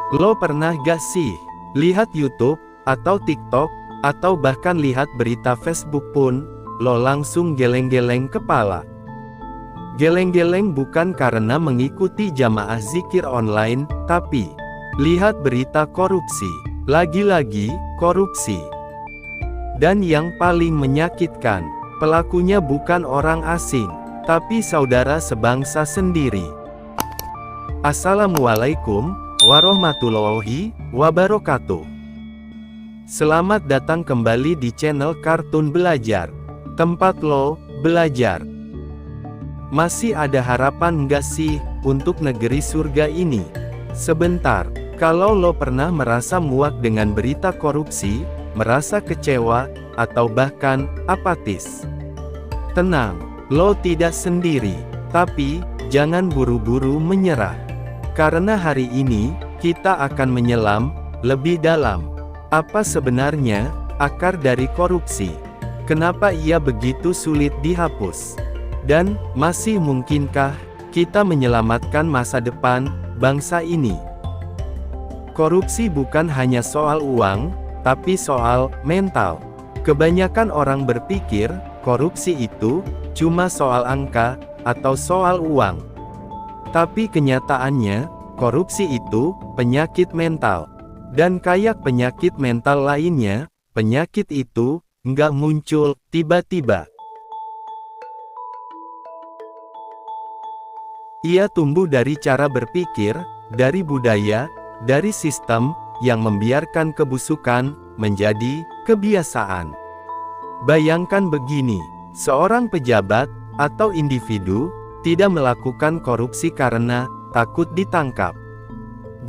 Lo pernah gak sih lihat YouTube, atau TikTok, atau bahkan lihat berita Facebook pun, lo langsung geleng-geleng kepala? Geleng-geleng bukan karena mengikuti jamaah zikir online, tapi lihat berita korupsi. Lagi-lagi, korupsi. Dan yang paling menyakitkan, pelakunya bukan orang asing, tapi saudara sebangsa sendiri. Assalamualaikum warahmatullahi wabarakatuh. Selamat datang kembali di channel Kartun Belajar, tempat lo belajar. Masih ada harapan nggak sih untuk negeri surga ini? Sebentar, kalau lo pernah merasa muak dengan berita korupsi, merasa kecewa, atau bahkan apatis, tenang, lo tidak sendiri. Tapi jangan buru-buru menyerah. Karena hari ini, kita akan menyelam lebih dalam. Apa sebenarnya akar dari korupsi? Kenapa ia begitu sulit dihapus? Dan, masih mungkinkah kita menyelamatkan masa depan bangsa ini? Korupsi bukan hanya soal uang, tapi soal mental. Kebanyakan orang berpikir, korupsi itu cuma soal angka, atau soal uang. Tapi kenyataannya, korupsi itu penyakit mental. Dan kayak penyakit mental lainnya, penyakit itu nggak muncul tiba-tiba. Ia tumbuh dari cara berpikir, dari budaya, dari sistem yang membiarkan kebusukan menjadi kebiasaan. Bayangkan begini, seorang pejabat atau individu tidak melakukan korupsi karena takut ditangkap.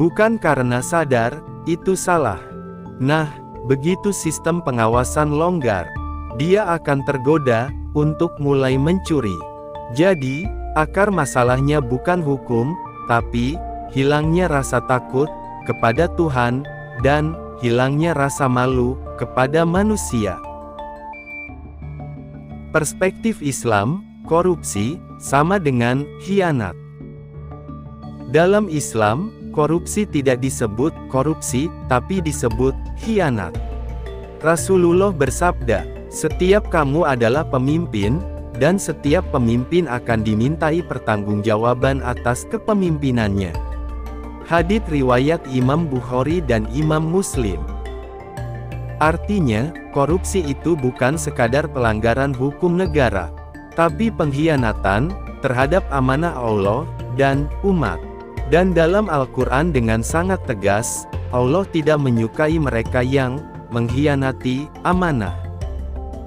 Bukan karena sadar itu salah. Nah, begitu sistem pengawasan longgar, dia akan tergoda untuk mulai mencuri. Jadi, akar masalahnya bukan hukum, tapi hilangnya rasa takut kepada Tuhan dan hilangnya rasa malu kepada manusia. Perspektif Islam, korupsi sama dengan khianat. Dalam Islam, korupsi tidak disebut korupsi, tapi disebut khianat. Rasulullah bersabda, "Setiap kamu adalah pemimpin, dan setiap pemimpin akan dimintai pertanggungjawaban atas kepemimpinannya." Hadits riwayat Imam Bukhari dan Imam Muslim. Artinya, korupsi itu bukan sekadar pelanggaran hukum negara, tapi pengkhianatan terhadap amanah Allah dan umat. Dan dalam Al-Quran dengan sangat tegas, Allah tidak menyukai mereka yang mengkhianati amanah.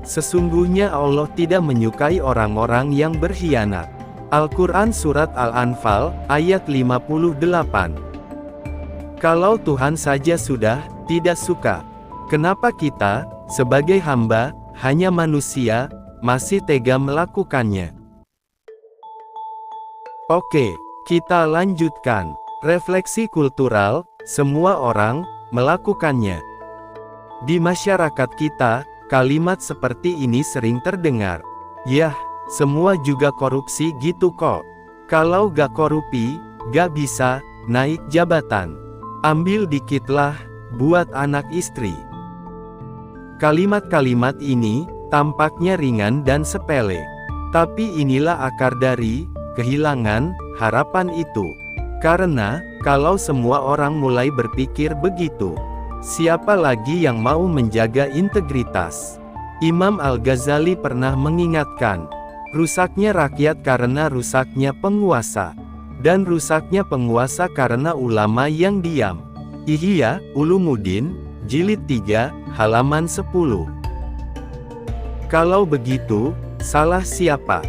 Sesungguhnya Allah tidak menyukai orang-orang yang berkhianat. Al-Quran Surat Al-Anfal, ayat 58. Kalau Tuhan saja sudah tidak suka, kenapa kita, sebagai hamba, hanya manusia, masih tega melakukannya? Oke, kita lanjutkan. Refleksi kultural, semua orang melakukannya. Di masyarakat kita, kalimat seperti ini sering terdengar. Yah, semua juga korupsi gitu kok. Kalau gak korupi, gak bisa naik jabatan. Ambil dikitlah, buat anak istri. Kalimat-kalimat ini tampaknya ringan dan sepele. Tapi inilah akar dari kehilangan harapan itu. Karena, kalau semua orang mulai berpikir begitu, siapa lagi yang mau menjaga integritas? Imam Al-Ghazali pernah mengingatkan, rusaknya rakyat karena rusaknya penguasa, dan rusaknya penguasa karena ulama yang diam. Ihya Ulumuddin, Jilid 3, halaman 10. Kalau begitu, salah siapa?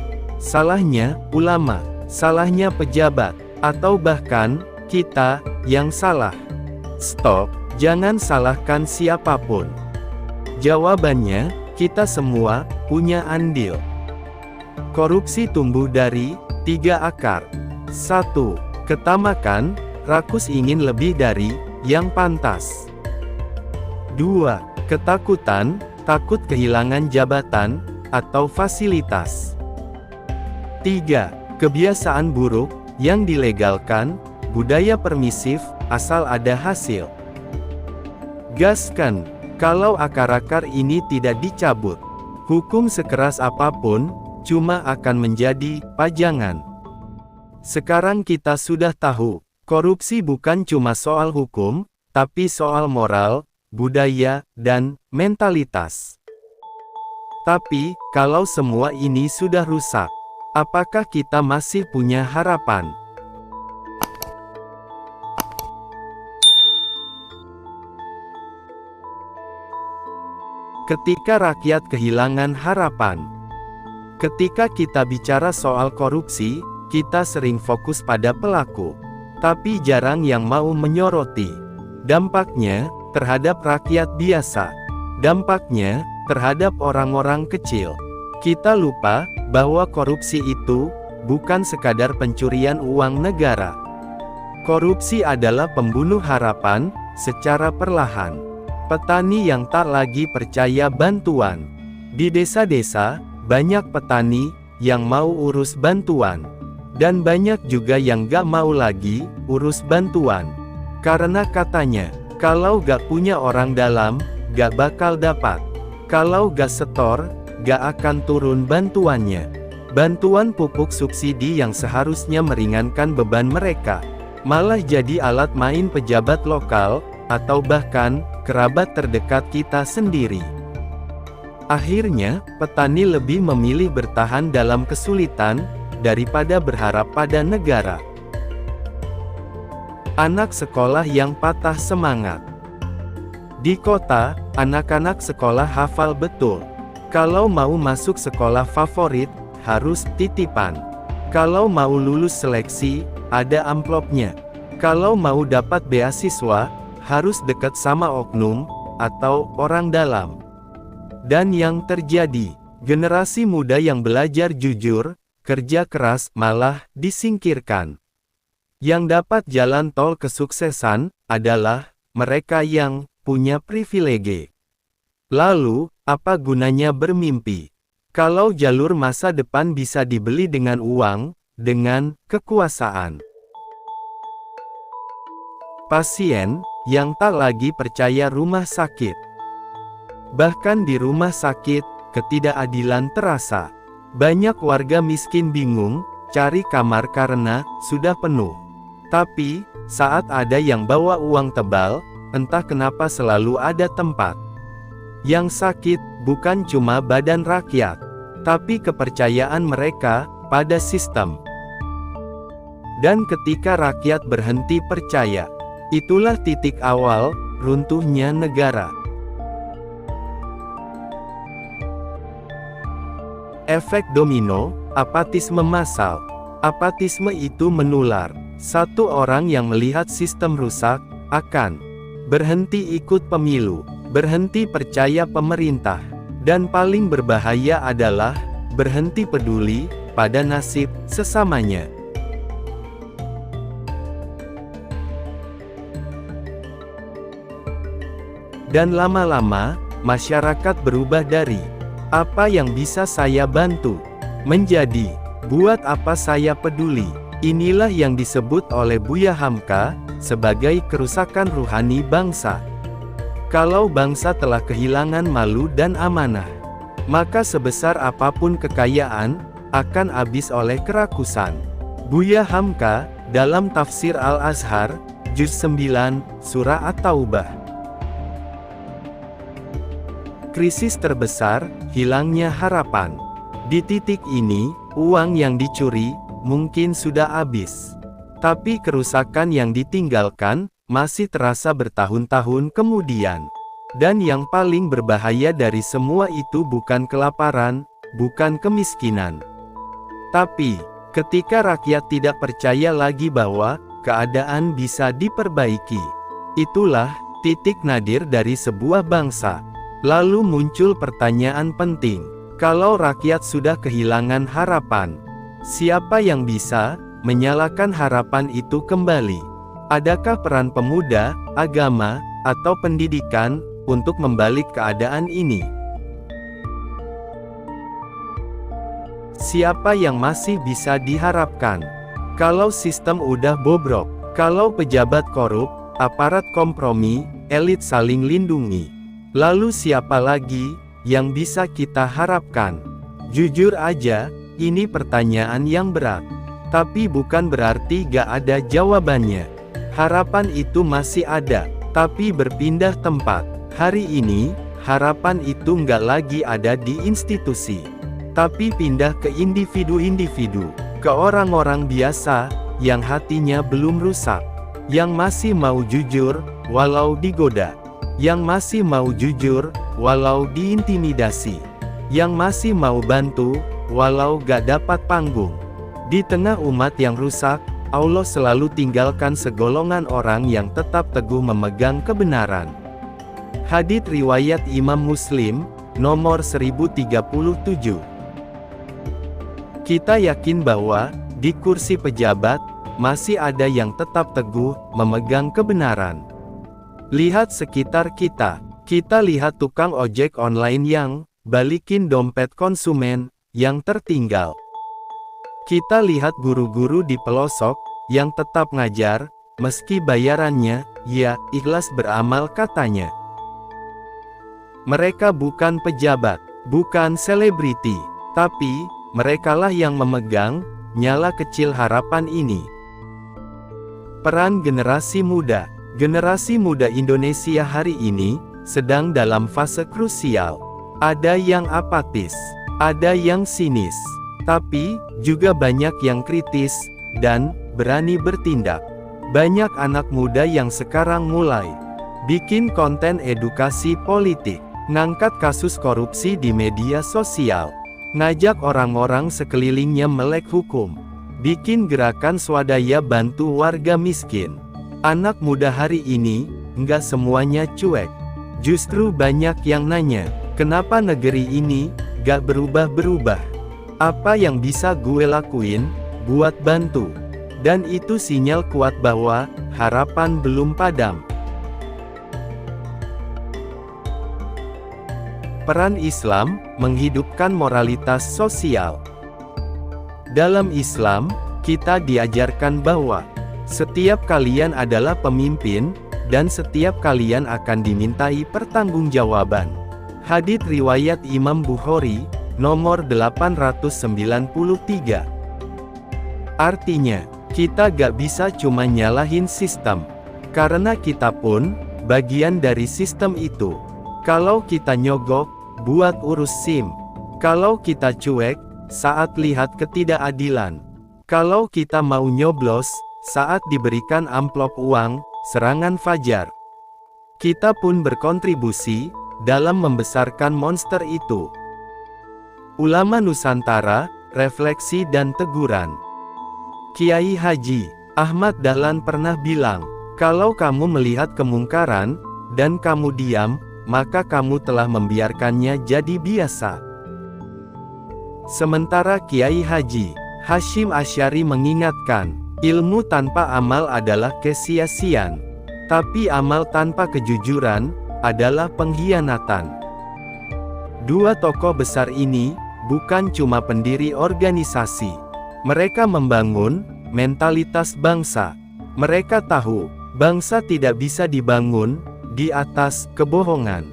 Salahnya ulama, salahnya pejabat, atau bahkan kita yang salah? Stop, jangan salahkan siapapun. Jawabannya, kita semua punya andil. Korupsi tumbuh dari 3 akar. 1. Ketamakan, rakus ingin lebih dari yang pantas. 2. Ketakutan, takut kehilangan jabatan atau fasilitas. 3. Kebiasaan buruk yang dilegalkan budaya permisif, asal ada hasil. Gaskan, kalau akar-akar ini tidak dicabut, hukum sekeras apapun, cuma akan menjadi pajangan. Sekarang kita sudah tahu, korupsi bukan cuma soal hukum, tapi soal moral, budaya, dan mentalitas. Tapi, kalau semua ini sudah rusak, apakah kita masih punya harapan? Ketika rakyat kehilangan harapan. Ketika kita bicara soal korupsi, kita sering fokus pada pelaku, tapi jarang yang mau menyoroti dampaknya terhadap rakyat biasa, dampaknya terhadap orang-orang kecil. Kita lupa bahwa korupsi itu bukan sekadar pencurian uang negara. Korupsi adalah pembunuh harapan secara perlahan. Petani yang tak lagi percaya bantuan. Di desa-desa, banyak petani yang mau urus bantuan. Dan banyak juga yang gak mau lagi urus bantuan. Karena katanya, kalau gak punya orang dalam, gak bakal dapat. Kalau gak setor, gak akan turun bantuannya. Bantuan pupuk subsidi yang seharusnya meringankan beban mereka, malah jadi alat main pejabat lokal, atau bahkan, kerabat terdekat kita sendiri. Akhirnya, petani lebih memilih bertahan dalam kesulitan, daripada berharap pada negara. Anak sekolah yang patah semangat. Di kota, anak-anak sekolah hafal betul. Kalau mau masuk sekolah favorit, harus titipan. Kalau mau lulus seleksi, ada amplopnya. Kalau mau dapat beasiswa, harus dekat sama oknum, atau orang dalam. Dan yang terjadi, generasi muda yang belajar jujur, kerja keras, malah disingkirkan. Yang dapat jalan tol kesuksesan, adalah mereka yang punya privilege. Lalu, apa gunanya bermimpi? Kalau jalur masa depan bisa dibeli dengan uang, dengan kekuasaan. Pasien yang tak lagi percaya rumah sakit. Bahkan di rumah sakit, ketidakadilan terasa. Banyak warga miskin bingung cari kamar karena sudah penuh. Tapi, saat ada yang bawa uang tebal, entah kenapa selalu ada tempat. Yang sakit bukan cuma badan rakyat, tapi kepercayaan mereka pada sistem. Dan ketika rakyat berhenti percaya, itulah titik awal runtuhnya negara. Efek domino, apatisme massal. Apatisme itu menular. Satu orang yang melihat sistem rusak, akan berhenti ikut pemilu, berhenti percaya pemerintah, dan paling berbahaya adalah berhenti peduli pada nasib sesamanya. Dan lama-lama, masyarakat berubah dari apa yang bisa saya bantu, menjadi buat apa saya peduli. Inilah yang disebut oleh Buya Hamka sebagai kerusakan ruhani bangsa. Kalau bangsa telah kehilangan malu dan amanah, maka sebesar apapun kekayaan, akan habis oleh kerakusan. Buya Hamka, dalam tafsir Al-Azhar, Juz 9, Surah At-Taubah. Krisis terbesar, hilangnya harapan. Di titik ini, uang yang dicuri, mungkin sudah habis. Tapi kerusakan yang ditinggalkan, masih terasa bertahun-tahun kemudian. Dan yang paling berbahaya dari semua itu bukan kelaparan, bukan kemiskinan. Tapi, ketika rakyat tidak percaya lagi bahwa keadaan bisa diperbaiki, itulah titik nadir dari sebuah bangsa. Lalu muncul pertanyaan penting, kalau rakyat sudah kehilangan harapan, siapa yang bisa menyalakan harapan itu kembali? Adakah peran pemuda, agama, atau pendidikan untuk membalik keadaan ini? Siapa yang masih bisa diharapkan? Kalau sistem udah bobrok, Kalau pejabat korup, aparat kompromi, elit saling lindungi. Lalu siapa lagi yang bisa kita harapkan? Jujur aja, ini pertanyaan yang berat. Tapi bukan berarti gak ada jawabannya. Harapan itu masih ada, tapi berpindah tempat. Hari ini, harapan itu nggak lagi ada di institusi, tapi pindah ke individu-individu, ke orang-orang biasa, yang hatinya belum rusak, yang masih mau jujur, walau digoda, yang masih mau jujur, walau diintimidasi, yang masih mau bantu, walau gak dapat panggung. Di tengah umat yang rusak, Allah selalu tinggalkan segolongan orang yang tetap teguh memegang kebenaran. Hadits riwayat Imam Muslim, nomor 1037. Kita yakin bahwa, di kursi pejabat, masih ada yang tetap teguh, memegang kebenaran. Lihat sekitar kita. Kita lihat tukang ojek online yang, balikin dompet konsumen, yang tertinggal. Kita lihat guru-guru di pelosok, yang tetap ngajar, meski bayarannya, ya, ikhlas beramal katanya. Mereka bukan pejabat, bukan selebriti, tapi, merekalah yang memegang, nyala kecil harapan ini. Peran generasi muda. Generasi muda Indonesia hari ini, sedang dalam fase krusial. Ada yang apatis, ada yang sinis, tapi, juga banyak yang kritis, dan, berani bertindak. Banyak anak muda yang sekarang mulai, bikin konten edukasi politik, ngangkat kasus korupsi di media sosial, ngajak orang-orang sekelilingnya melek hukum, bikin gerakan swadaya bantu warga miskin. Anak muda hari ini, nggak semuanya cuek. Justru banyak yang nanya, kenapa negeri ini, gak berubah-berubah? Apa yang bisa gue lakuin, buat bantu? Dan itu sinyal kuat bahwa, harapan belum padam. Peran Islam, menghidupkan moralitas sosial. Dalam Islam, kita diajarkan bahwa, setiap kalian adalah pemimpin, dan setiap kalian akan dimintai pertanggungjawaban. Hadits riwayat Imam Bukhari, nomor 893. Artinya, kita gak bisa cuma nyalahin sistem, karena kita pun, bagian dari sistem itu. Kalau kita nyogok, buat urus SIM. Kalau kita cuek, saat lihat ketidakadilan. Kalau kita mau nyoblos, saat diberikan amplop uang, serangan fajar. Kita pun berkontribusi, dalam membesarkan monster itu. Ulama Nusantara, refleksi dan teguran. Kiai Haji Ahmad Dahlan pernah bilang, kalau kamu melihat kemungkaran, dan kamu diam, maka kamu telah membiarkannya jadi biasa. Sementara Kiai Haji Hashim Asy'ari mengingatkan, ilmu tanpa amal adalah kesia-siaan, tapi amal tanpa kejujuran, adalah pengkhianatan. Dua tokoh besar ini, bukan cuma pendiri organisasi. Mereka membangun, mentalitas bangsa. Mereka tahu, bangsa tidak bisa dibangun, di atas kebohongan.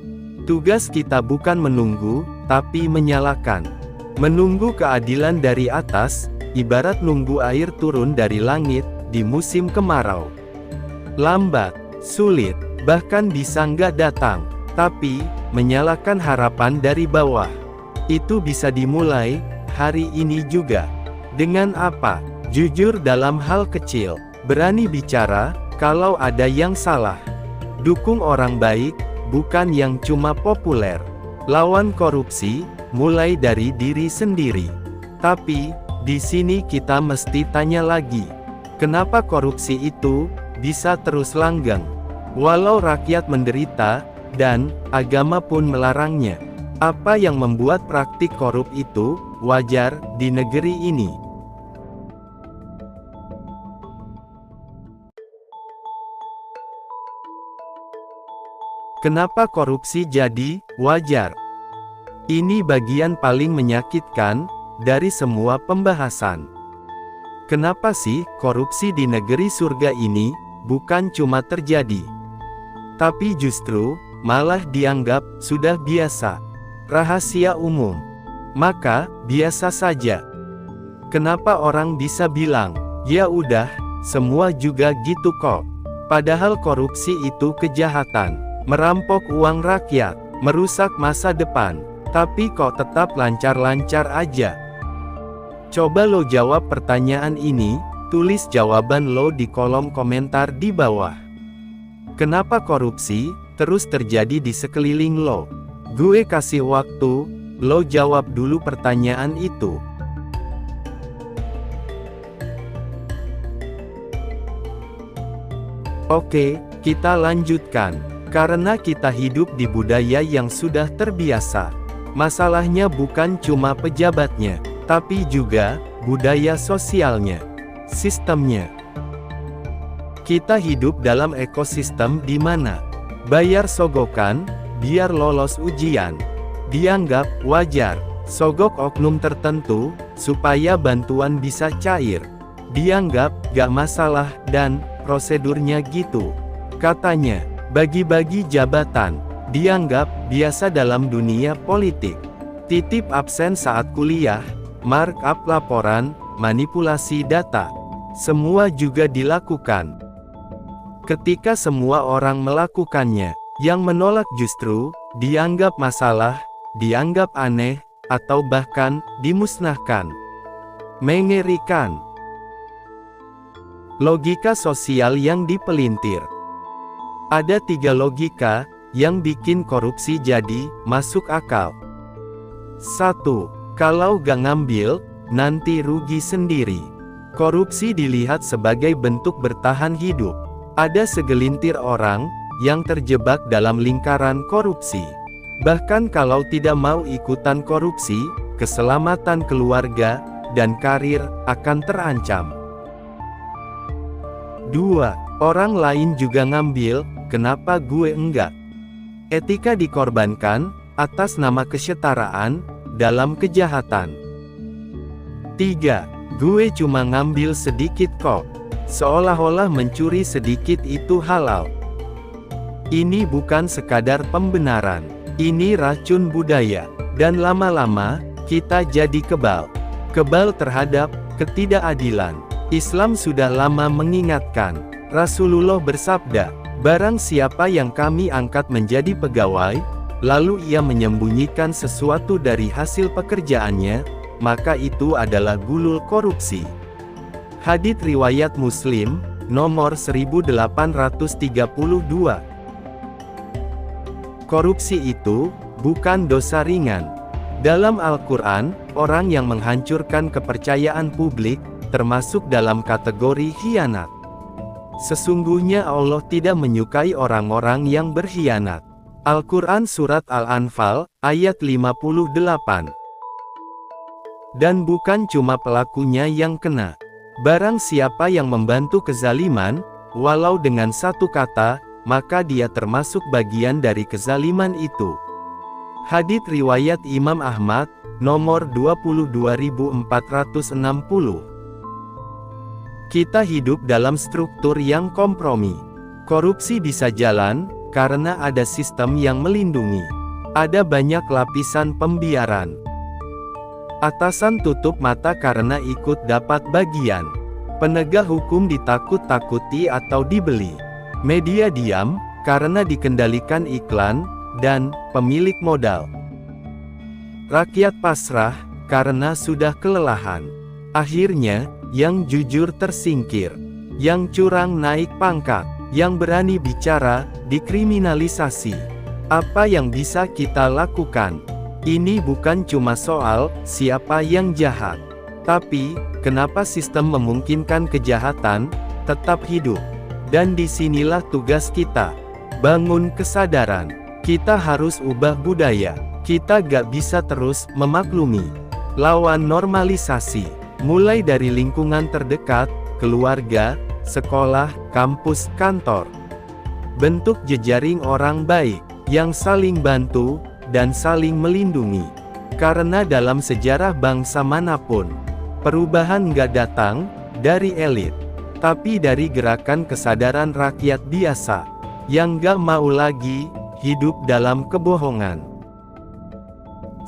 Tugas kita bukan menunggu, tapi menyalakan. Menunggu keadilan dari atas, ibarat nunggu air turun dari langit, di musim kemarau. Lambat, sulit, bahkan bisa nggak datang. Tapi, menyalakan harapan dari bawah. Itu bisa dimulai, hari ini juga. Dengan apa? Jujur dalam hal kecil. Berani bicara, kalau ada yang salah. Dukung orang baik, bukan yang cuma populer. Lawan korupsi, mulai dari diri sendiri. Tapi, di sini kita mesti tanya lagi. Kenapa korupsi itu, bisa terus langgeng? Walau rakyat menderita, dan, agama pun melarangnya. Apa yang membuat praktik korup itu, wajar, di negeri ini? Kenapa korupsi jadi wajar? Ini bagian paling menyakitkan dari semua pembahasan. Kenapa sih korupsi di negeri surga ini bukan cuma terjadi, tapi justru malah dianggap sudah biasa, rahasia umum? Maka, biasa saja. Kenapa orang bisa bilang, ya udah, semua juga gitu kok. Padahal korupsi itu kejahatan, merampok uang rakyat, merusak masa depan, tapi kok tetap lancar-lancar aja. Coba lo jawab pertanyaan ini, tulis jawaban lo di kolom komentar di bawah. Kenapa korupsi terus terjadi di sekeliling lo? Gue kasih waktu, lo jawab dulu pertanyaan itu. Oke, kita lanjutkan. Karena kita hidup di budaya yang sudah terbiasa. Masalahnya bukan cuma pejabatnya, tapi juga budaya sosialnya, sistemnya. Kita hidup dalam ekosistem di mana bayar sogokan biar lolos ujian dianggap wajar, sogok oknum tertentu supaya bantuan bisa cair dianggap gak masalah, dan prosedurnya gitu. Katanya, bagi-bagi jabatan dianggap biasa dalam dunia politik. Titip absen saat kuliah, markup laporan, manipulasi data, semua juga dilakukan. Ketika semua orang melakukannya, yang menolak justru dianggap masalah, dianggap aneh, atau bahkan dimusnahkan. Mengerikan. Logika sosial yang dipelintir. Ada 3 logika yang bikin korupsi jadi masuk akal. 1. Kalau gak ngambil, nanti rugi sendiri. Korupsi dilihat sebagai bentuk bertahan hidup. Ada segelintir orang yang terjebak dalam lingkaran korupsi. Bahkan kalau tidak mau ikutan korupsi, keselamatan keluarga dan karir akan terancam. 2. Orang lain juga ngambil, kenapa gue enggak? Etika dikorbankan atas nama kesetaraan dalam kejahatan. 3. Gue cuma ngambil sedikit kok. Seolah-olah mencuri sedikit itu halal. Ini bukan sekadar pembenaran. Ini racun budaya. Dan lama-lama, kita jadi kebal. Kebal terhadap ketidakadilan. Islam sudah lama mengingatkan. Rasulullah bersabda, barang siapa yang kami angkat menjadi pegawai, lalu ia menyembunyikan sesuatu dari hasil pekerjaannya, maka itu adalah gulul korupsi. Hadits riwayat Muslim, nomor 1832. Korupsi itu bukan dosa ringan. Dalam Al-Quran, orang yang menghancurkan kepercayaan publik termasuk dalam kategori khianat. Sesungguhnya Allah tidak menyukai orang-orang yang berkhianat. Al-Quran Surat Al-Anfal, ayat 58. Dan bukan cuma pelakunya yang kena. Barang siapa yang membantu kezaliman, walau dengan satu kata, maka dia termasuk bagian dari kezaliman itu. Hadits riwayat Imam Ahmad, nomor 22.460. Kita hidup dalam struktur yang kompromi. Korupsi bisa jalan, karena ada sistem yang melindungi. Ada banyak lapisan pembiaran. Atasan tutup mata karena ikut dapat bagian. Penegak hukum ditakut-takuti atau dibeli. Media diam, karena dikendalikan iklan, dan pemilik modal. Rakyat pasrah, karena sudah kelelahan. Akhirnya, yang jujur tersingkir. Yang curang naik pangkat. Yang berani bicara, dikriminalisasi. Apa yang bisa kita lakukan? Ini bukan cuma soal siapa yang jahat, tapi kenapa sistem memungkinkan kejahatan tetap hidup. Dan disinilah tugas kita, bangun kesadaran. Kita harus ubah budaya. Kita gak bisa terus memaklumi. Lawan normalisasi, mulai dari lingkungan terdekat, keluarga, sekolah, kampus, kantor. Bentuk jejaring orang baik, yang saling bantu, dan saling melindungi. Karena dalam sejarah bangsa manapun, perubahan gak datang dari elit, tapi dari gerakan kesadaran rakyat biasa, yang gak mau lagi hidup dalam kebohongan.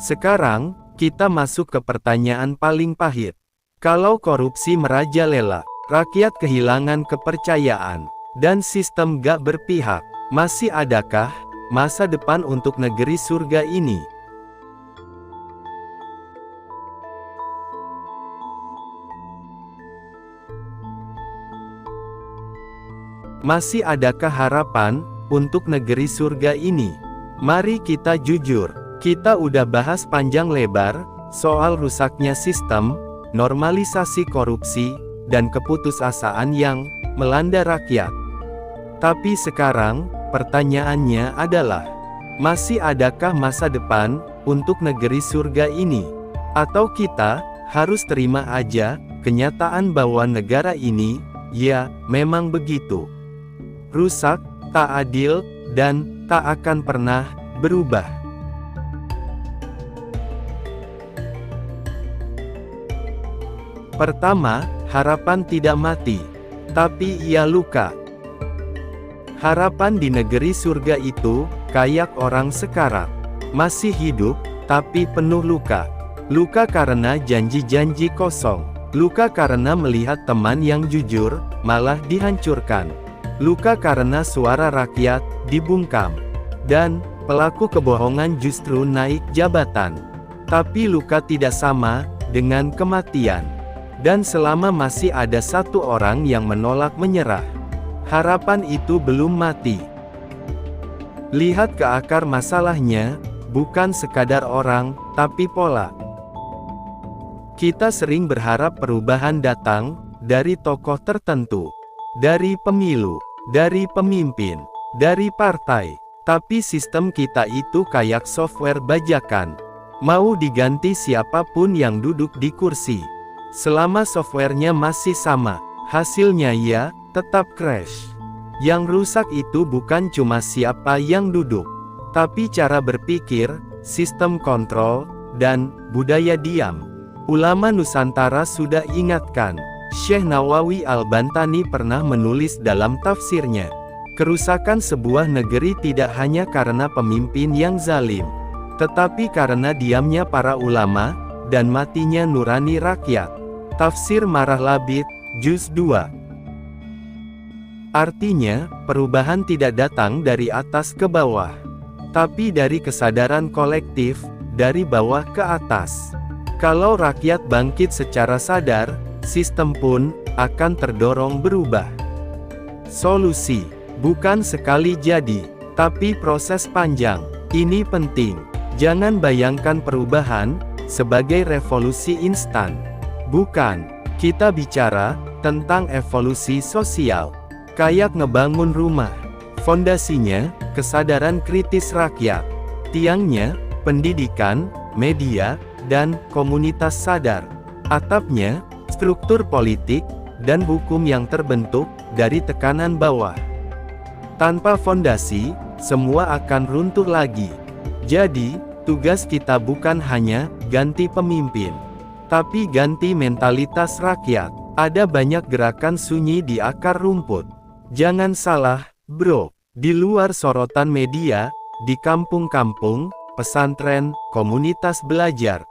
Sekarang, kita masuk ke pertanyaan paling pahit. Kalau korupsi merajalela, rakyat kehilangan kepercayaan, dan sistem gak berpihak, masih adakah masa depan untuk negeri surga ini? Masih adakah harapan untuk negeri surga ini? Mari kita jujur, kita udah bahas panjang lebar soal rusaknya sistem, normalisasi korupsi, dan keputusasaan yang melanda rakyat. Tapi sekarang, pertanyaannya adalah, masih adakah masa depan untuk negeri surga ini? Atau kita harus terima aja kenyataan bahwa negara ini, ya, memang begitu rusak, tak adil, dan tak akan pernah berubah. Pertama, harapan tidak mati, tapi ia luka. Harapan di negeri surga itu kayak orang sekarat, masih hidup, tapi penuh luka. Luka karena janji-janji kosong, luka karena melihat teman yang jujur malah dihancurkan, luka karena suara rakyat dibungkam, dan pelaku kebohongan justru naik jabatan. Tapi luka tidak sama dengan kematian. Dan selama masih ada satu orang yang menolak menyerah, harapan itu belum mati. Lihat ke akar masalahnya, bukan sekadar orang, tapi pola. Kita sering berharap perubahan datang dari tokoh tertentu, dari pemilu, dari pemimpin, dari partai. Tapi sistem kita itu kayak software bajakan. Mau diganti siapapun yang duduk di kursi, selama softwarenya masih sama, hasilnya ya tetap crash. Yang rusak itu bukan cuma siapa yang duduk, tapi cara berpikir, sistem kontrol, dan budaya diam. Ulama Nusantara sudah ingatkan. Syekh Nawawi Al-Bantani pernah menulis dalam tafsirnya, kerusakan sebuah negeri tidak hanya karena pemimpin yang zalim, tetapi karena diamnya para ulama, dan matinya nurani rakyat. Tafsir Marah Labid, Juz 2. Artinya, perubahan tidak datang dari atas ke bawah, tapi dari kesadaran kolektif, dari bawah ke atas. Kalau rakyat bangkit secara sadar, sistem pun akan terdorong berubah. Solusi bukan sekali jadi, tapi proses panjang. Ini penting. Jangan bayangkan perubahan sebagai revolusi instan. Bukan. Kita bicara tentang evolusi sosial. Kayak ngebangun rumah. Fondasinya, kesadaran kritis rakyat. Tiangnya, pendidikan, media, dan komunitas sadar. Atapnya, struktur politik, dan hukum yang terbentuk dari tekanan bawah. Tanpa fondasi, semua akan runtuh lagi. Jadi, tugas kita bukan hanya ganti pemimpin, tapi ganti mentalitas rakyat. Ada banyak gerakan sunyi di akar rumput. Jangan salah, bro. Di luar sorotan media, di kampung-kampung, pesantren, komunitas belajar,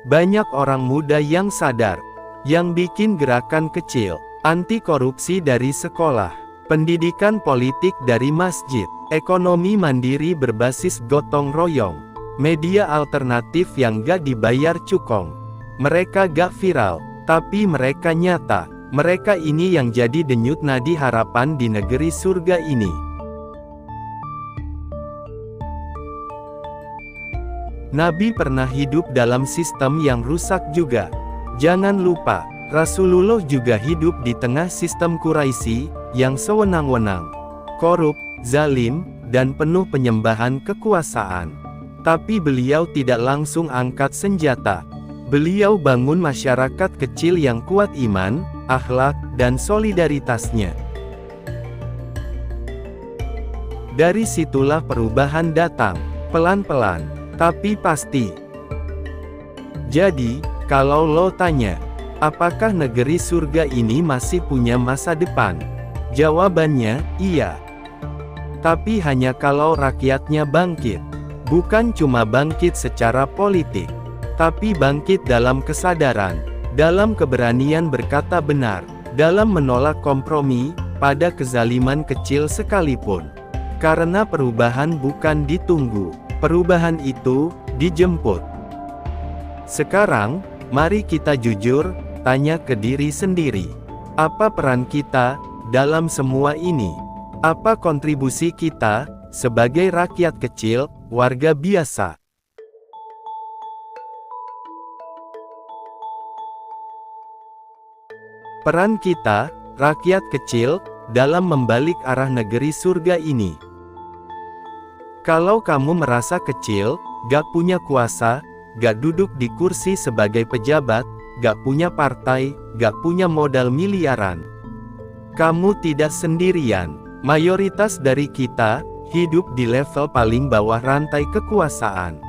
banyak orang muda yang sadar, yang bikin gerakan kecil, anti korupsi dari sekolah, pendidikan politik dari masjid, ekonomi mandiri berbasis gotong royong, media alternatif yang gak dibayar cukong. Mereka gak viral, tapi mereka nyata. Mereka ini yang jadi denyut nadi harapan di negeri surga ini. Nabi pernah hidup dalam sistem yang rusak juga. Jangan lupa, Rasulullah juga hidup di tengah sistem Quraisy yang sewenang-wenang, korup, zalim, dan penuh penyembahan kekuasaan. Tapi beliau tidak langsung angkat senjata. Beliau bangun masyarakat kecil yang kuat iman, akhlak, dan solidaritasnya. Dari situlah perubahan datang, pelan-pelan, tapi pasti. Jadi, kalau lo tanya, Apakah negeri surga ini masih punya masa depan? Jawabannya, iya. Tapi hanya kalau rakyatnya bangkit. Bukan cuma bangkit secara politik, tapi bangkit dalam kesadaran, dalam keberanian berkata benar, dalam menolak kompromi, pada kezaliman kecil sekalipun. Karena perubahan bukan ditunggu, perubahan itu dijemput. Sekarang, mari kita jujur, tanya ke diri sendiri. Apa peran kita dalam semua ini? Apa kontribusi kita sebagai rakyat kecil, warga biasa? Peran kita, rakyat kecil, dalam membalik arah negeri surga ini. Kalau kamu merasa kecil, gak punya kuasa, gak duduk di kursi sebagai pejabat, gak punya partai, gak punya modal miliaran, kamu tidak sendirian. Mayoritas dari kita hidup di level paling bawah rantai kekuasaan.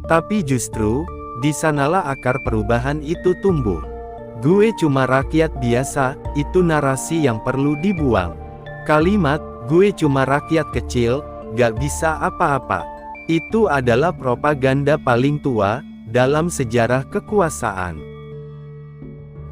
Tapi justru, di sanalah akar perubahan itu tumbuh. Gue cuma rakyat biasa, itu narasi yang perlu dibuang. Kalimat, gue cuma rakyat kecil, gak bisa apa-apa, itu adalah propaganda paling tua dalam sejarah kekuasaan.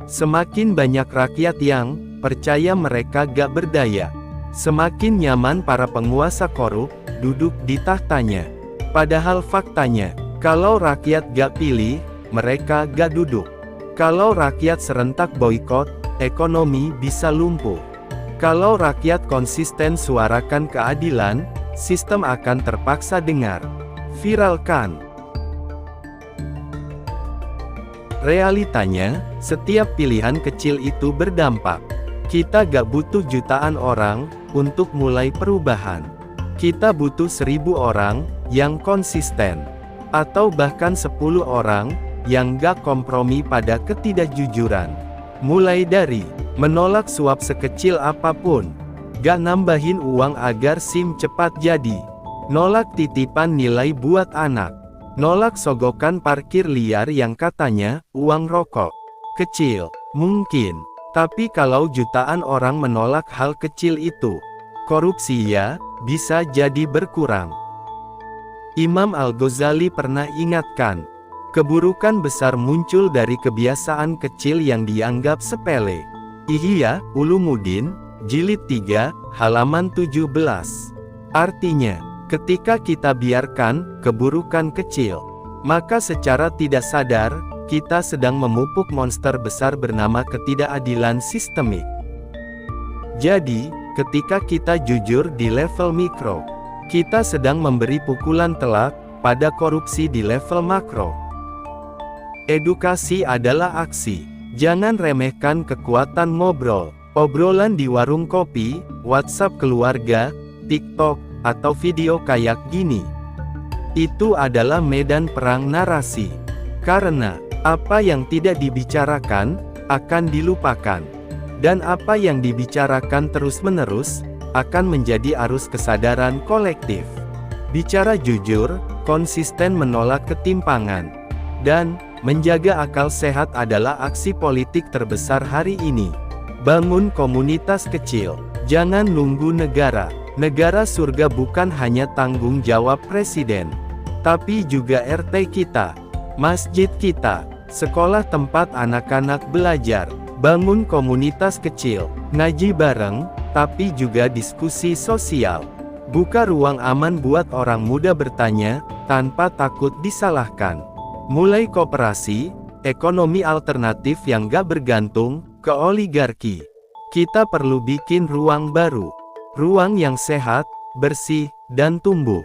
Semakin banyak rakyat yang percaya mereka gak berdaya, semakin nyaman para penguasa korup duduk di tahtanya. Padahal faktanya, kalau rakyat gak pilih, mereka gak duduk. Kalau rakyat serentak boikot, ekonomi bisa lumpuh. Kalau rakyat konsisten suarakan keadilan, sistem akan terpaksa dengar. Viralkan. Realitanya, setiap pilihan kecil itu berdampak. Kita gak butuh jutaan orang untuk mulai perubahan. Kita butuh 1000 orang yang konsisten, atau bahkan 10 orang yang gak kompromi pada ketidakjujuran. Mulai dari menolak suap sekecil apapun, gak nambahin uang agar SIM cepat jadi, nolak titipan nilai buat anak, nolak sogokan parkir liar yang katanya uang rokok kecil. Mungkin, tapi kalau jutaan orang menolak hal kecil itu, korupsi ya bisa jadi berkurang. Imam Al-Ghazali pernah ingatkan, keburukan besar muncul dari kebiasaan kecil yang dianggap sepele. Ihya Ulumuddin, Jilid 3, halaman 17. Artinya, ketika kita biarkan keburukan kecil, maka secara tidak sadar, kita sedang memupuk monster besar bernama ketidakadilan sistemik. Jadi, ketika kita jujur di level mikro, kita sedang memberi pukulan telak pada korupsi di level makro. Edukasi adalah aksi. Jangan remehkan kekuatan ngobrol. Obrolan di warung kopi, WhatsApp keluarga, TikTok, atau video kayak gini. Itu adalah medan perang narasi. Karena, apa yang tidak dibicarakan, akan dilupakan. Dan apa yang dibicarakan terus-menerus, akan menjadi arus kesadaran kolektif. Bicara jujur, konsisten menolak ketimpangan, dan menjaga akal sehat adalah aksi politik terbesar hari ini. Bangun komunitas kecil. Jangan nunggu negara. Negara surga bukan hanya tanggung jawab presiden, tapi juga RT kita, masjid kita, sekolah tempat anak-anak belajar. Bangun komunitas kecil, ngaji bareng, tapi juga diskusi sosial. Buka ruang aman buat orang muda bertanya, tanpa takut disalahkan. Mulai koperasi, ekonomi alternatif yang gak bergantung ke oligarki. Kita perlu bikin ruang baru. Ruang yang sehat, bersih, dan tumbuh.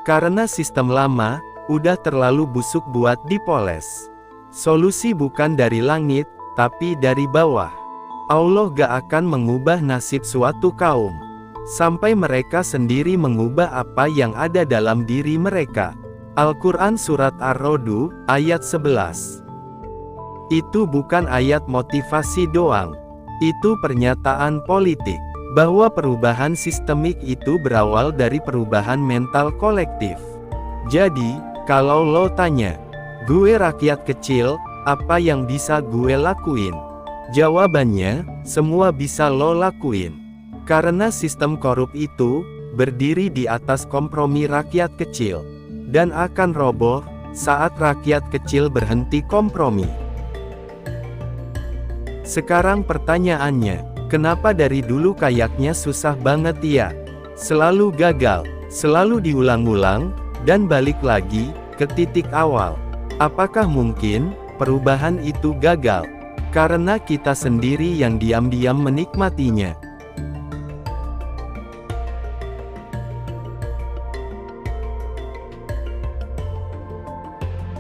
Karena sistem lama, udah terlalu busuk buat dipoles. Solusi bukan dari langit, tapi dari bawah. Allah gak akan mengubah nasib suatu kaum, sampai mereka sendiri mengubah apa yang ada dalam diri mereka. Al-Quran Surat Ar-Rodu, ayat 11. Itu bukan ayat motivasi doang. Itu pernyataan politik, bahwa perubahan sistemik itu berawal dari perubahan mental kolektif. Jadi, kalau lo tanya, gue rakyat kecil, apa yang bisa gue lakuin? Jawabannya, semua bisa lo lakuin. Karena sistem korup itu berdiri di atas kompromi rakyat kecil, dan akan roboh saat rakyat kecil berhenti kompromi. Sekarang pertanyaannya, kenapa dari dulu kayaknya susah banget ya? Selalu gagal, selalu diulang-ulang, dan balik lagi ke titik awal. Apakah mungkin perubahan itu gagal karena kita sendiri yang diam-diam menikmatinya?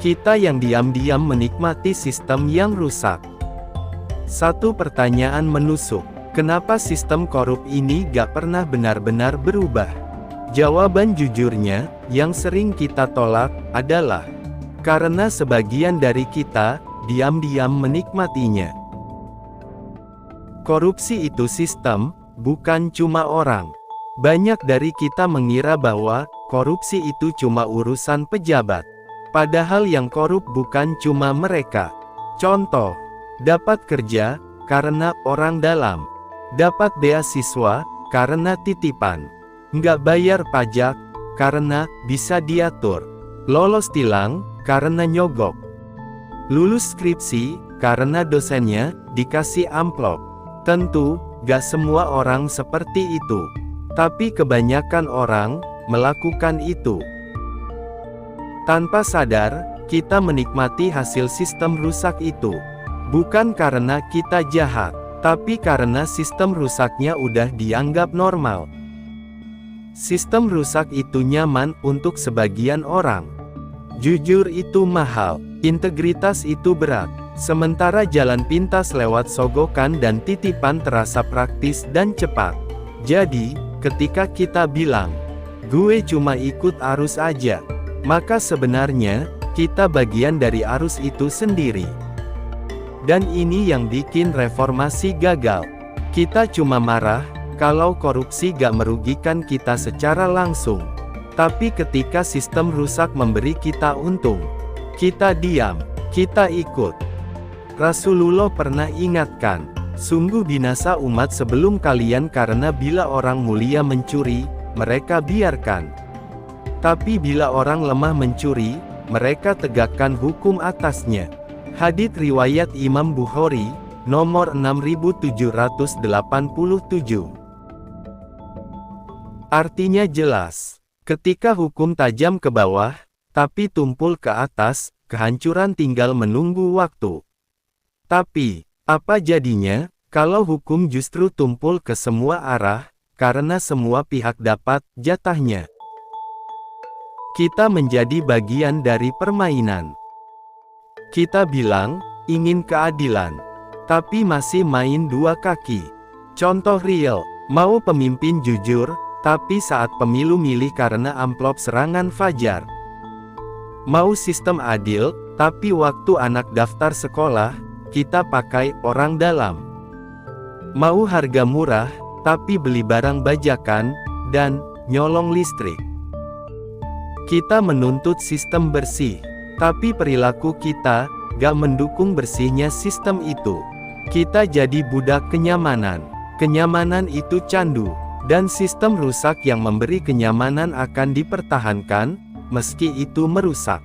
Kita yang diam-diam menikmati sistem yang rusak. Satu pertanyaan menusuk, kenapa sistem korup ini gak pernah benar-benar berubah? Jawaban jujurnya, yang sering kita tolak, adalah karena sebagian dari kita diam-diam menikmatinya. Korupsi itu sistem, bukan cuma orang. Banyak dari kita mengira bahwa korupsi itu cuma urusan pejabat. Padahal yang korup bukan cuma mereka. Contoh, dapat kerja karena orang dalam, dapat beasiswa karena titipan, nggak bayar pajak karena bisa diatur, lolos tilang karena nyogok, lulus skripsi karena dosennya dikasih amplop. Tentu, gak semua orang seperti itu, tapi kebanyakan orang melakukan itu. Tanpa sadar, kita menikmati hasil sistem rusak itu. Bukan karena kita jahat, tapi karena sistem rusaknya udah dianggap normal. Sistem rusak itu nyaman untuk sebagian orang. Jujur itu mahal, integritas itu berat, sementara jalan pintas lewat sogokan dan titipan terasa praktis dan cepat. Jadi, ketika kita bilang, "Gue cuma ikut arus aja," maka sebenarnya, kita bagian dari arus itu sendiri. Dan ini yang bikin reformasi gagal. Kita cuma marah kalau korupsi gak merugikan kita secara langsung. Tapi ketika sistem rusak memberi kita untung, kita diam, kita ikut. Rasulullah pernah ingatkan, sungguh binasa umat sebelum kalian karena bila orang mulia mencuri, mereka biarkan. Tapi bila orang lemah mencuri, mereka tegakkan hukum atasnya. Hadits riwayat Imam Bukhari, nomor 6787. Artinya jelas, ketika hukum tajam ke bawah, tapi tumpul ke atas, kehancuran tinggal menunggu waktu. Tapi, apa jadinya, kalau hukum justru tumpul ke semua arah, karena semua pihak dapat jatahnya? Kita menjadi bagian dari permainan. Kita bilang, ingin keadilan, tapi masih main dua kaki. Contoh real, mau pemimpin jujur, tapi saat pemilu milih karena amplop serangan fajar. Mau sistem adil, tapi waktu anak daftar sekolah, kita pakai orang dalam. Mau harga murah, tapi beli barang bajakan, dan nyolong listrik. Kita menuntut sistem bersih, tapi perilaku kita gak mendukung bersihnya sistem itu. Kita jadi budak kenyamanan. Kenyamanan itu candu, dan sistem rusak yang memberi kenyamanan akan dipertahankan, meski itu merusak.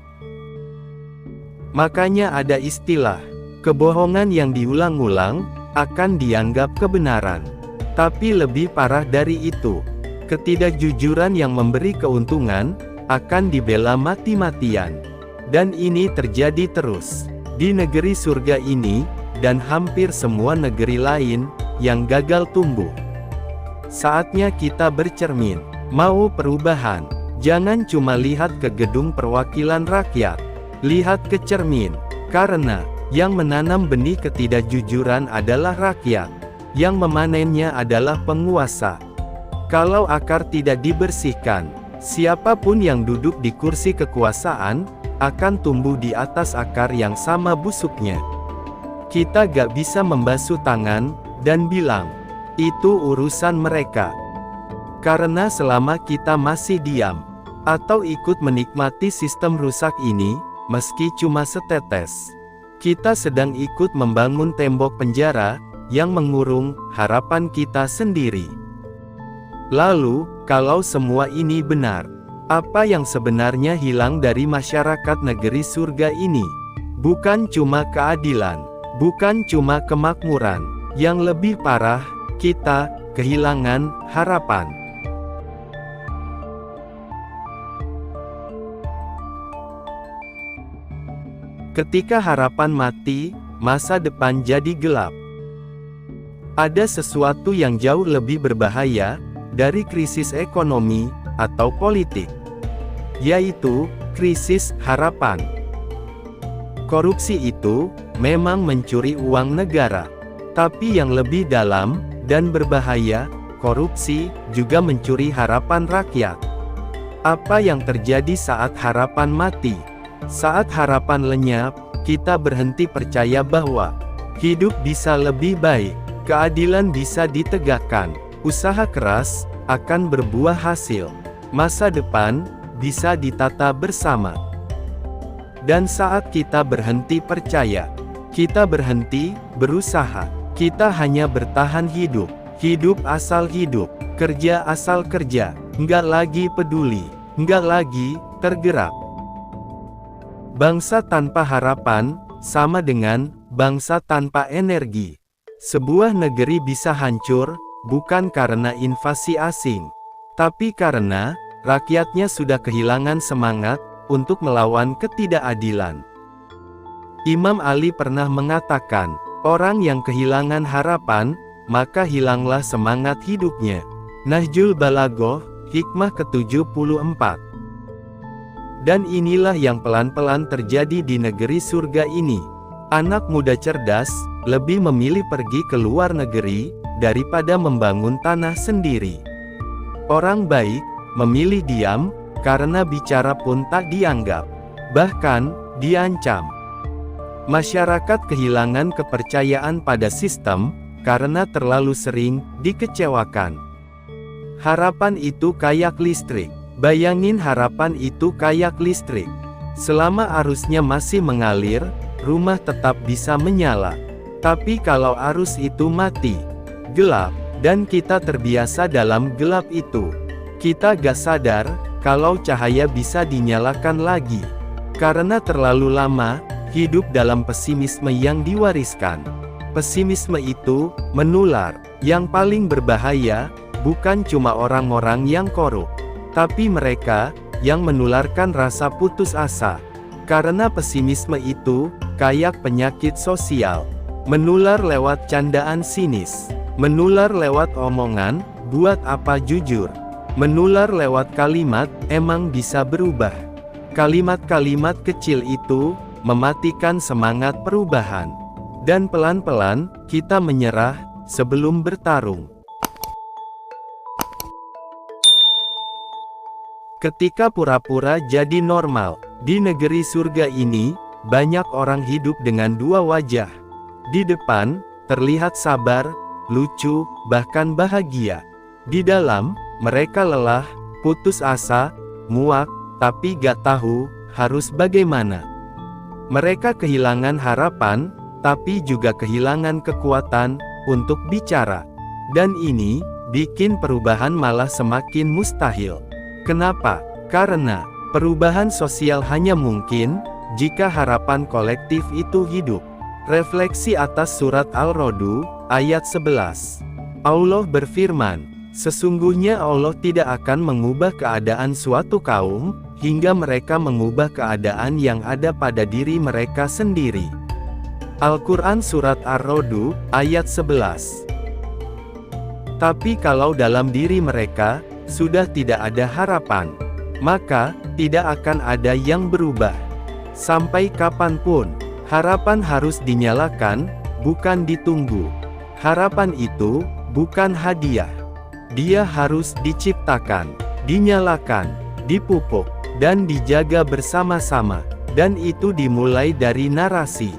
Makanya ada istilah, kebohongan yang diulang-ulang, akan dianggap kebenaran. Tapi lebih parah dari itu, ketidakjujuran yang memberi keuntungan, akan dibela mati-matian. Dan ini terjadi terus, di negeri surga ini, dan hampir semua negeri lain, yang gagal tumbuh. Saatnya kita bercermin, mau perubahan, jangan cuma lihat ke gedung perwakilan rakyat, lihat ke cermin, karena, yang menanam benih ketidakjujuran adalah rakyat, yang memanennya adalah penguasa. Kalau akar tidak dibersihkan, siapapun yang duduk di kursi kekuasaan, akan tumbuh di atas akar yang sama busuknya. Kita gak bisa membasuh tangan, dan bilang, itu urusan mereka. Karena selama kita masih diam, atau ikut menikmati sistem rusak ini, meski cuma setetes, Kita sedang ikut membangun tembok penjara yang mengurung harapan kita sendiri. Lalu, kalau semua ini benar, apa yang sebenarnya hilang dari masyarakat negeri surga ini? Bukan cuma keadilan, bukan cuma kemakmuran. Yang lebih parah, kita kehilangan harapan. Ketika harapan mati, masa depan jadi gelap. Ada sesuatu yang jauh lebih berbahaya dari krisis ekonomi atau politik, yaitu krisis harapan. Korupsi itu memang mencuri uang negara, tapi yang lebih dalam dan berbahaya, korupsi juga mencuri harapan rakyat. Apa yang terjadi saat harapan mati? Saat harapan lenyap, kita berhenti percaya bahwa hidup bisa lebih baik, keadilan bisa ditegakkan, usaha keras akan berbuah hasil, masa depan bisa ditata bersama. Dan saat kita berhenti percaya, kita berhenti berusaha, kita hanya bertahan hidup, hidup asal hidup, kerja asal kerja, nggak lagi peduli, nggak lagi tergerak. Bangsa tanpa harapan, sama dengan bangsa tanpa energi. Sebuah negeri bisa hancur, bukan karena invasi asing, tapi karena rakyatnya sudah kehilangan semangat untuk melawan ketidakadilan. Imam Ali pernah mengatakan, orang yang kehilangan harapan, maka hilanglah semangat hidupnya. Nahjul Balaghoh, hikmah ke-74. Dan inilah yang pelan-pelan terjadi di negeri surga ini. Anak muda cerdas, lebih memilih pergi ke luar negeri, daripada membangun tanah sendiri. Orang baik, memilih diam, karena bicara pun tak dianggap, bahkan diancam. Masyarakat kehilangan kepercayaan pada sistem, karena terlalu sering dikecewakan. Harapan itu kayak listrik. Bayangin harapan itu kayak listrik. Selama arusnya masih mengalir, rumah tetap bisa menyala. Tapi kalau arus itu mati, gelap, dan kita terbiasa dalam gelap itu, kita gak sadar kalau cahaya bisa dinyalakan lagi. Karena terlalu lama hidup dalam pesimisme yang diwariskan. Pesimisme itu menular. Yang paling berbahaya bukan cuma orang-orang yang korup, tapi mereka yang menularkan rasa putus asa. Karena pesimisme itu kayak penyakit sosial, menular lewat candaan sinis, menular lewat omongan, buat apa jujur, menular lewat kalimat, emang bisa berubah. Kalimat-kalimat kecil itu mematikan semangat perubahan. Dan pelan-pelan kita menyerah sebelum bertarung. Ketika pura-pura jadi normal, di negeri surga ini, banyak orang hidup dengan dua wajah. Di depan, terlihat sabar, lucu, bahkan bahagia. Di dalam, mereka lelah, putus asa, muak, tapi gak tahu harus bagaimana. Mereka kehilangan harapan, tapi juga kehilangan kekuatan untuk bicara. Dan ini bikin perubahan malah semakin mustahil. Kenapa? Karena perubahan sosial hanya mungkin jika harapan kolektif itu hidup. Refleksi atas surat Al-Ra'd ayat 11. Allah berfirman, sesungguhnya Allah tidak akan mengubah keadaan suatu kaum hingga mereka mengubah keadaan yang ada pada diri mereka sendiri. Al-Quran Surat Ar-Ra'd ayat 11. Tapi kalau dalam diri mereka sudah tidak ada harapan, maka tidak akan ada yang berubah. Sampai kapanpun, harapan harus dinyalakan, bukan ditunggu. Harapan itu bukan hadiah. Dia harus diciptakan, dinyalakan, dipupuk, dan dijaga bersama-sama. Dan itu dimulai dari narasi,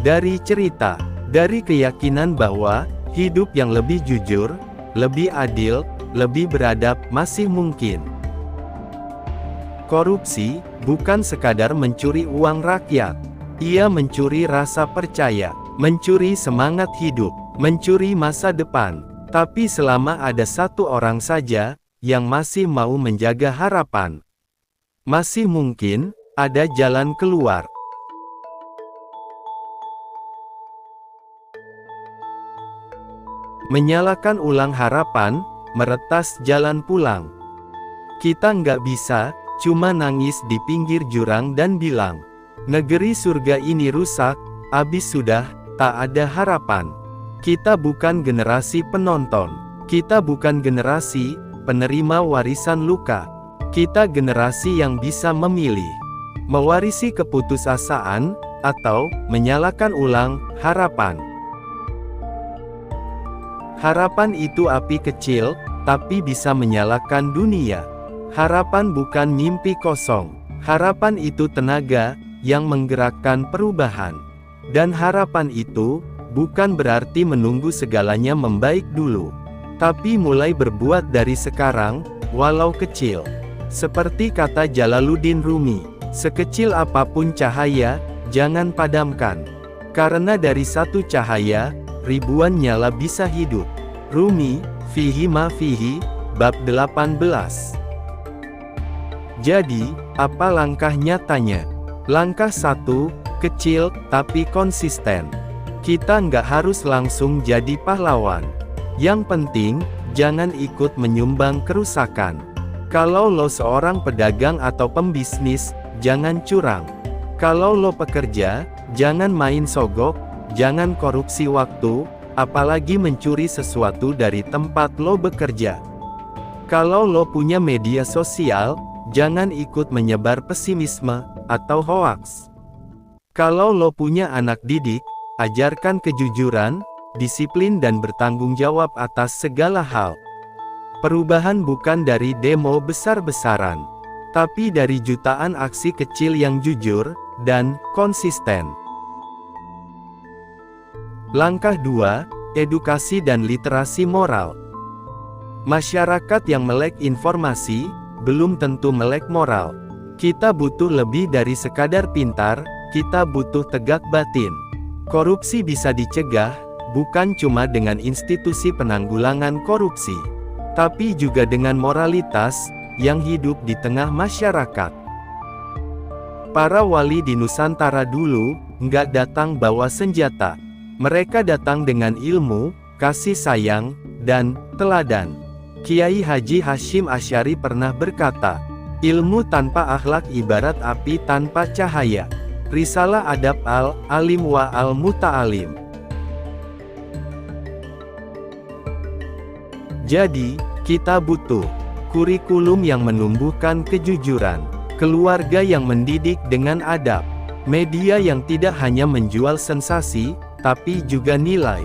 dari cerita, dari keyakinan bahwa hidup yang lebih jujur, lebih adil, lebih beradab masih mungkin. Korupsi bukan sekadar mencuri uang rakyat. Ia mencuri rasa percaya, mencuri semangat hidup, mencuri masa depan. Tapi selama ada satu orang saja yang masih mau menjaga harapan, masih mungkin ada jalan keluar. Menyalakan ulang harapan, meretas jalan pulang. Kita nggak bisa cuma nangis di pinggir jurang dan bilang, negeri surga ini rusak, abis sudah, tak ada harapan. Kita bukan generasi penonton. Kita bukan generasi penerima warisan luka. Kita generasi yang bisa memilih, mewarisi keputusasaan, atau menyalakan ulang harapan. Harapan itu api kecil, tapi bisa menyalakan dunia. Harapan bukan mimpi kosong. Harapan itu tenaga yang menggerakkan perubahan. Dan harapan itu bukan berarti menunggu segalanya membaik dulu, tapi mulai berbuat dari sekarang, walau kecil. Seperti kata Jalaluddin Rumi, sekecil apapun cahaya, jangan padamkan. Karena dari satu cahaya, ribuan nyala bisa hidup. Rumi, Fihi ma Fihi, bab 18. Jadi, apa langkah nyatanya? Langkah 1, kecil, tapi konsisten. Kita nggak harus langsung jadi pahlawan. Yang penting, jangan ikut menyumbang kerusakan. Kalau lo seorang pedagang atau pembisnis, jangan curang. Kalau lo pekerja, jangan main sogok, jangan korupsi waktu, apalagi mencuri sesuatu dari tempat lo bekerja. Kalau lo punya media sosial, jangan ikut menyebar pesimisme atau hoaks. Kalau lo punya anak didik, ajarkan kejujuran, disiplin dan bertanggung jawab atas segala hal. Perubahan bukan dari demo besar-besaran, tapi dari jutaan aksi kecil yang jujur dan konsisten. Langkah 2, edukasi dan literasi moral. Masyarakat yang melek informasi, belum tentu melek moral. Kita butuh lebih dari sekadar pintar, kita butuh tegak batin. Korupsi bisa dicegah, bukan cuma dengan institusi penanggulangan korupsi, tapi juga dengan moralitas yang hidup di tengah masyarakat. Para wali di Nusantara dulu, nggak datang bawa senjata. Mereka datang dengan ilmu, kasih sayang, dan teladan. Kiai Haji Hashim Asy'ari pernah berkata, ilmu tanpa akhlak ibarat api tanpa cahaya. Risalah Adab al-Alim wa al-Muta'alim. Jadi, kita butuh kurikulum yang menumbuhkan kejujuran, keluarga yang mendidik dengan adab, media yang tidak hanya menjual sensasi, tapi juga nilai.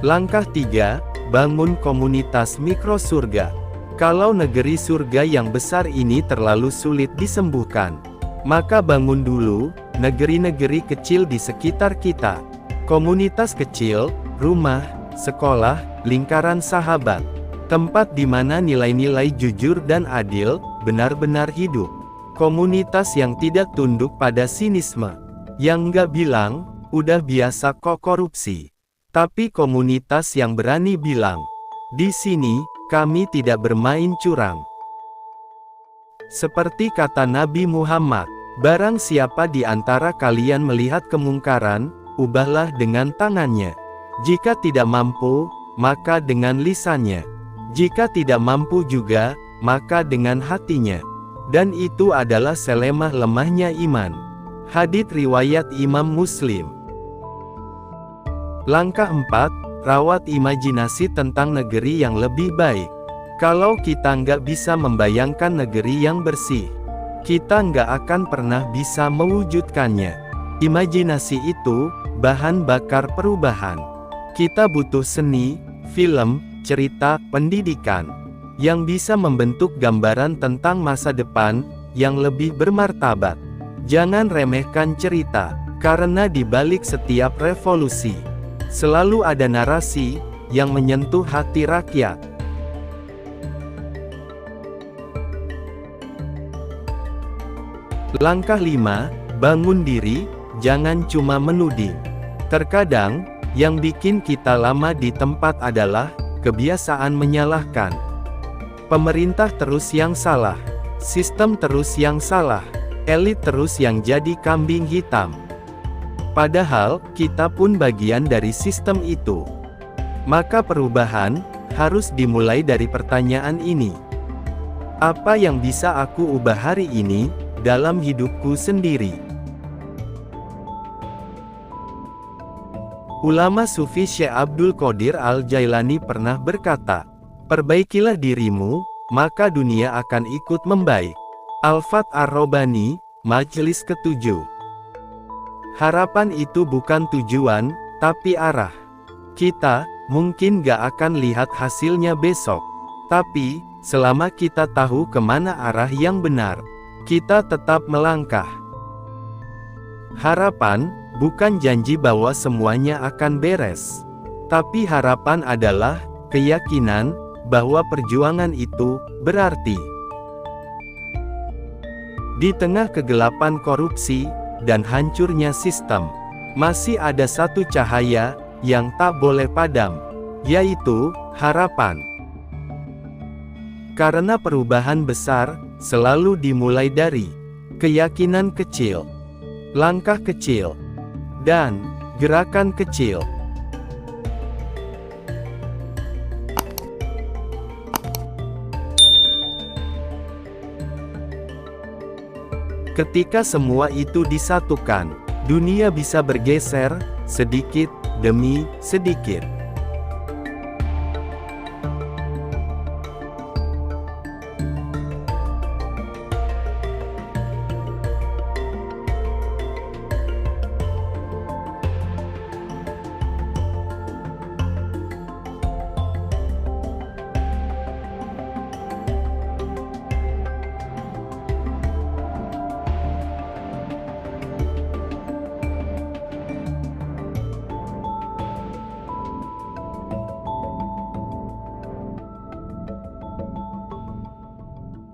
Langkah 3, bangun komunitas mikro surga. Kalau negeri surga yang besar ini terlalu sulit disembuhkan, maka bangun dulu negeri-negeri kecil di sekitar kita. Komunitas kecil, rumah, sekolah, lingkaran sahabat, tempat di mana nilai-nilai jujur dan adil benar-benar hidup. Komunitas yang tidak tunduk pada sinisme, yang nggak bilang, udah biasa kok korupsi. Tapi komunitas yang berani bilang, di sini, kami tidak bermain curang. Seperti kata Nabi Muhammad, barang siapa di antara kalian melihat kemungkaran, ubahlah dengan tangannya. Jika tidak mampu, maka dengan lisannya. Jika tidak mampu juga, maka dengan hatinya. Dan itu adalah selemah lemahnya iman. Hadits riwayat Imam Muslim. Langkah 4, rawat imajinasi tentang negeri yang lebih baik. Kalau kita nggak bisa membayangkan negeri yang bersih, kita nggak akan pernah bisa mewujudkannya. Imajinasi itu, bahan bakar perubahan. Kita butuh seni, film, cerita, pendidikan, yang bisa membentuk gambaran tentang masa depan, yang lebih bermartabat. Jangan remehkan cerita, karena di balik setiap revolusi, selalu ada narasi yang menyentuh hati rakyat. Langkah 5, Bangun diri, jangan cuma menuding. Terkadang, yang bikin kita lama di tempat adalah kebiasaan menyalahkan. Pemerintah terus yang salah, sistem terus yang salah, elit terus yang jadi kambing hitam. Padahal, kita pun bagian dari sistem itu. Maka perubahan harus dimulai dari pertanyaan ini. Apa yang bisa aku ubah hari ini dalam hidupku sendiri? Ulama Sufi Syekh Abdul Qadir Al-Jailani pernah berkata, "Perbaikilah dirimu, maka dunia akan ikut membaik." Al-Fath Ar-Rabbani, Majelis ke-7. Harapan itu bukan tujuan, tapi arah. Kita mungkin gak akan lihat hasilnya besok. Tapi, selama kita tahu kemana arah yang benar, kita tetap melangkah. Harapan bukan janji bahwa semuanya akan beres. Tapi harapan adalah keyakinan bahwa perjuangan itu berarti. Di tengah kegelapan korupsi dan hancurnya sistem, masih ada satu cahaya yang tak boleh padam, yaitu harapan. Karena perubahan besar selalu dimulai dari keyakinan kecil, langkah kecil, dan gerakan kecil. Ketika semua itu disatukan, dunia bisa bergeser sedikit demi sedikit.